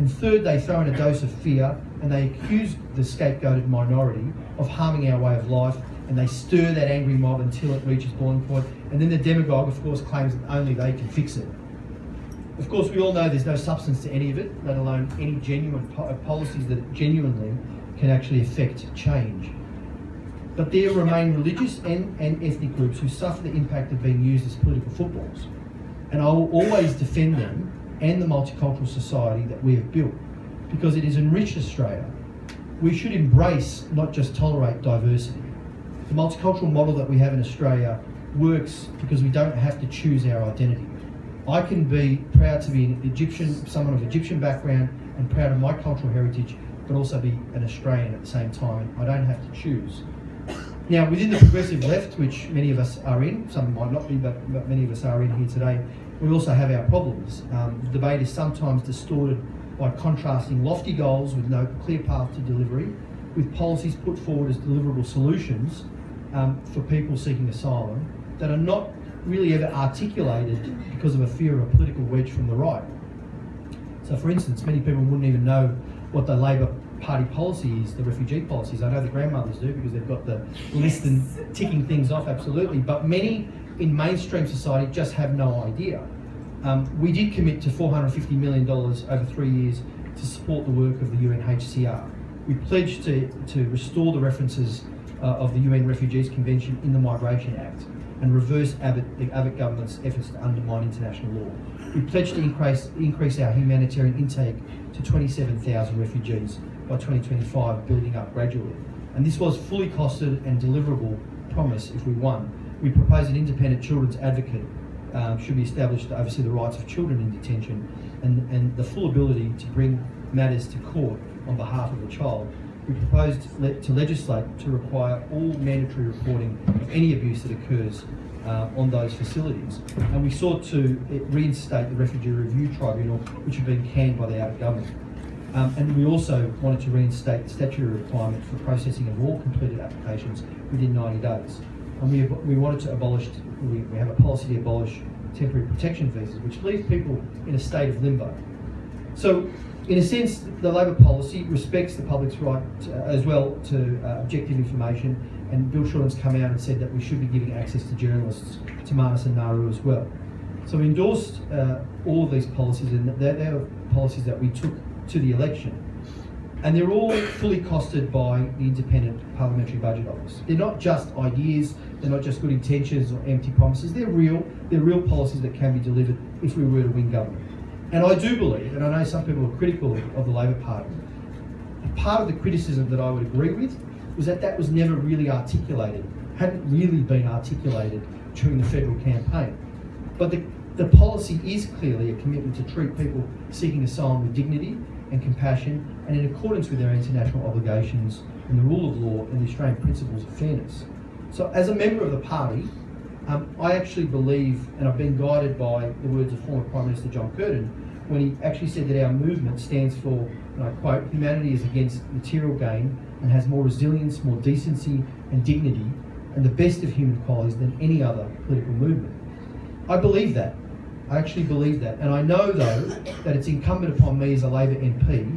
And third, they throw in a dose of fear and they accuse the scapegoated minority of harming our way of life, and they stir that angry mob until it reaches boiling point. And then the demagogue, of course, claims that only they can fix it. Of course, we all know there's no substance to any of it, let alone any genuine policies that genuinely can actually affect change. But there remain religious and ethnic groups who suffer the impact of being used as political footballs. And I will always defend them and the multicultural society that we have built, because it has enriched Australia. We should embrace, not just tolerate, diversity. The multicultural model that we have in Australia works because we don't have to choose our identity. I can be proud to be an Egyptian, someone of Egyptian background, and proud of my cultural heritage, but also be an Australian at the same time. I don't have to choose. Now, within the progressive left, which many of us are in, some might not be, but many of us are in here today, we also have our problems. The debate is sometimes distorted by contrasting lofty goals with no clear path to delivery, with policies put forward as deliverable solutions for people seeking asylum that are not really ever articulated because of a fear of a political wedge from the right. So, for instance, many people wouldn't even know what the Labor Party policy is, the refugee policies. I know the grandmothers do because they've got the list and ticking things off, absolutely. But many in mainstream society just have no idea. We did commit to $450 million over 3 years to support the work of the UNHCR. We pledged to restore the references of the UN Refugees Convention in the Migration Act and reverse the Abbott government's efforts to undermine international law. We pledged to increase our humanitarian intake to 27,000 refugees by 2025, building up gradually. And this was fully costed and deliverable promise if we won. We proposed an independent children's advocate should be established to oversee the rights of children in detention and the full ability to bring matters to court on behalf of the child. We proposed to legislate to require all mandatory reporting of any abuse that occurs on those facilities. And we sought to reinstate the Refugee Review Tribunal, which had been canned by the Abbott government. And we also wanted to reinstate the statutory requirement for processing of all completed applications within 90 days. And we wanted to abolish, we have a policy to abolish temporary protection visas, which leave people in a state of limbo. So, in a sense, the Labor policy respects the public's right as well to objective information, and Bill Shorten's come out and said that we should be giving access to journalists, to Marnus and Nauru as well. So we endorsed all of these policies, and they're policies that we took to the election. And they're all fully costed by the Independent Parliamentary Budget Office. They're not just ideas, they're not just good intentions or empty promises, they're real policies that can be delivered if we were to win government. And I do believe, and I know some people are critical of the Labor Party, part of the criticism that I would agree with was that was never really articulated, hadn't really been articulated during the federal campaign. But the policy is clearly a commitment to treat people seeking asylum with dignity and compassion, and in accordance with their international obligations and the rule of law and the Australian principles of fairness. So as a member of the party, I actually believe, and I've been guided by the words of former Prime Minister John Curtin, when he actually said that our movement stands for, and I quote, humanity is against material gain and has more resilience, more decency and dignity, and the best of human qualities than any other political movement. I believe that. I actually believe that. And I know, though, that it's incumbent upon me as a Labor MP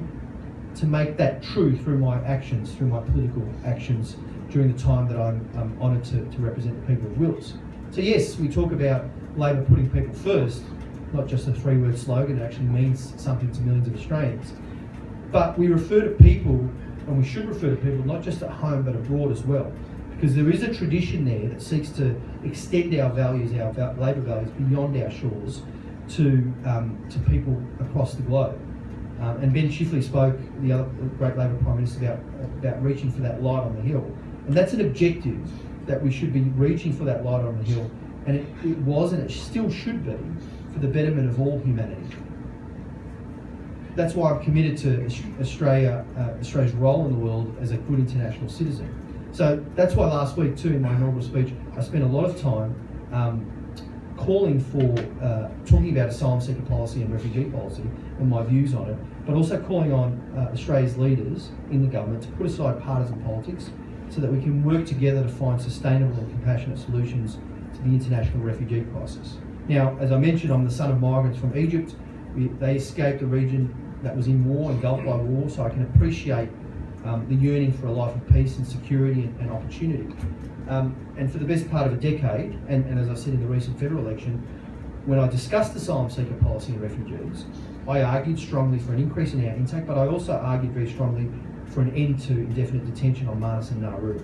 to make that true through my actions, through my political actions during the time that I'm honoured to represent the people of Wilts. So yes, we talk about Labor putting people first, not just a 3-word slogan. It actually means something to millions of Australians. But we refer to people, and we should refer to people, not just at home but abroad as well, because there is a tradition there that seeks to extend our values, our Labor values, beyond our shores to people across the globe. And Ben Chifley spoke, the other great Labor Prime Minister, about reaching for that light on the hill. And that's an objective, that we should be reaching for that light on the hill. And it was, and it still should be, for the betterment of all humanity. That's why I'm committed to Australia's role in the world as a good international citizen. So that's why last week too, in my inaugural speech, I spent a lot of time calling for, talking about asylum seeker policy and refugee policy and my views on it, but also calling on Australia's leaders in the government to put aside partisan politics so that we can work together to find sustainable and compassionate solutions to the international refugee crisis. Now, as I mentioned, I'm the son of migrants from Egypt. They escaped a region that was in war, engulfed by war, so I can appreciate the yearning for a life of peace and security and opportunity. And for the best part of a decade, and as I said in the recent federal election, when I discussed asylum seeker policy and refugees, I argued strongly for an increase in our intake, but I also argued very strongly for an end to indefinite detention on Manus and Nauru.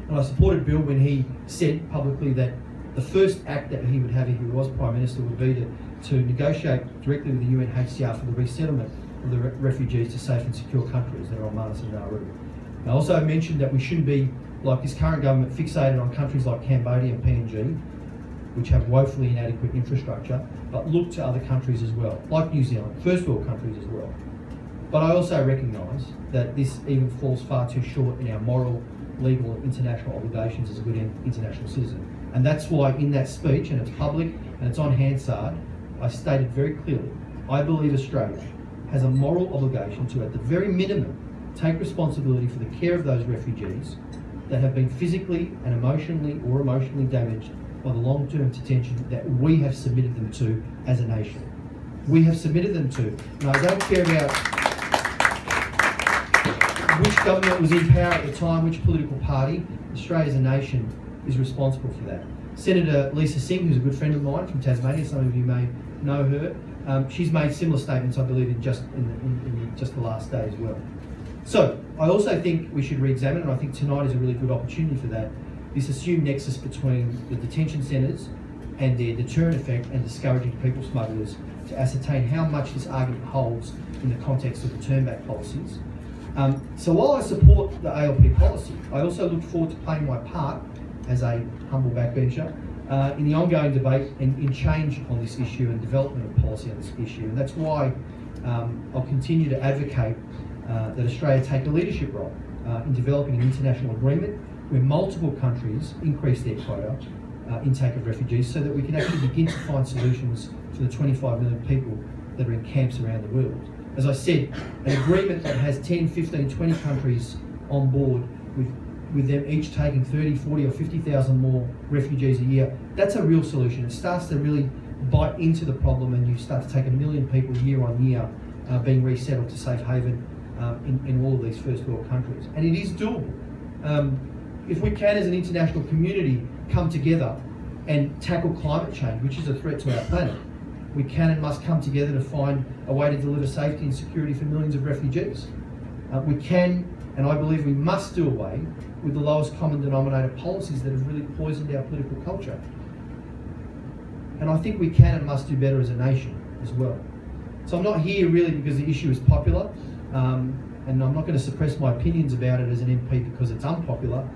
And I supported Bill when he said publicly that the first act that he would have if he was Prime Minister would be to negotiate directly with the UNHCR for the resettlement of the refugees to safe and secure countries that are on Manus and Nauru. I also mentioned that we shouldn't be, like this current government, fixated on countries like Cambodia and PNG, which have woefully inadequate infrastructure, but look to other countries as well, like New Zealand, first world countries as well. But I also recognise that this even falls far too short in our moral, legal and international obligations as a good international citizen. And that's why in that speech, and it's public and it's on Hansard, I stated very clearly, I believe Australia has a moral obligation to, at the very minimum, take responsibility for the care of those refugees that have been physically and emotionally damaged by the long-term detention that we have submitted them to as a nation. We have submitted them to. And I don't care about which government was in power at the time, which political party. Australia as a nation is responsible for that. Senator Lisa Singh, who's a good friend of mine from Tasmania, some of you may know her, she's made similar statements, I believe, in just the last day as well. So I also think we should re-examine, and I think tonight is a really good opportunity for that, this assumed nexus between the detention centres and their deterrent effect and discouraging people smugglers to ascertain how much this argument holds in the context of the turn-back policies. So while I support the ALP policy, I also look forward to playing my part as a humble backbencher in the ongoing debate and in change on this issue and development of policy on this issue. And that's why I'll continue to advocate that Australia take a leadership role in developing an international agreement where multiple countries increase their quota intake of refugees so that we can actually begin to find solutions for the 25 million people that are in camps around the world. As I said, an agreement that has 10, 15, 20 countries on board with them each taking 30, 40 or 50,000 more refugees a year, that's a real solution. It starts to really bite into the problem and you start to take 1 million people year on year being resettled to safe haven in all of these first world countries. And it is doable. If we can as an international community come together and tackle climate change, which is a threat to our planet, we can and must come together to find a way to deliver safety and security for millions of refugees. We can, and I believe we must, do away with the lowest common denominator policies that have really poisoned our political culture. And I think we can and must do better as a nation as well. So I'm not here really because the issue is popular, and I'm not going to suppress my opinions about it as an MP because it's unpopular,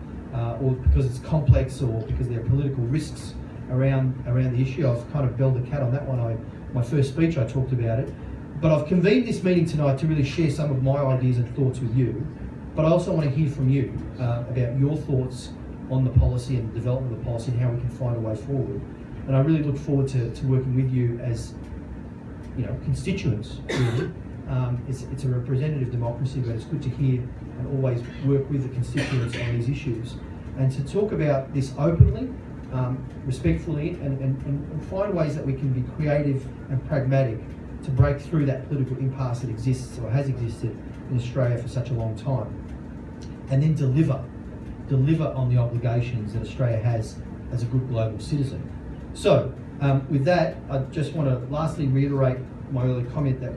or because it's complex, or because there are political risks around the issue. I've kind of belled the cat on that one. My first speech I talked about it. But I've convened this meeting tonight to really share some of my ideas and thoughts with you. But I also want to hear from you about your thoughts on the policy and the development of the policy and how we can find a way forward. And I really look forward to working with you as, constituents, really. It's a representative democracy, but it's good to hear and always work with the constituents on these issues. And to talk about this openly, respectfully, and find ways that we can be creative and pragmatic to break through that political impasse that exists or has existed in Australia for such a long time, and then deliver on the obligations that Australia has as a good global citizen. So with that, I just want to lastly reiterate my earlier comment that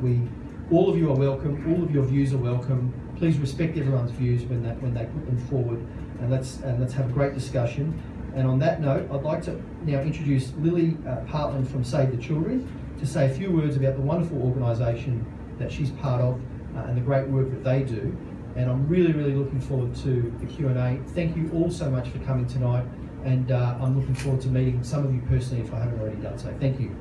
all of you are welcome, all of your views are welcome. Please respect everyone's views when they put them forward, and let's have a great discussion. And on that note, I'd like to now introduce Lily Partland from Save the Children to say a few words about the wonderful organisation that she's part of and the great work that they do. And I'm really, really looking forward to the Q&A. Thank you all so much for coming tonight, and I'm looking forward to meeting some of you personally if I haven't already done so. Thank you.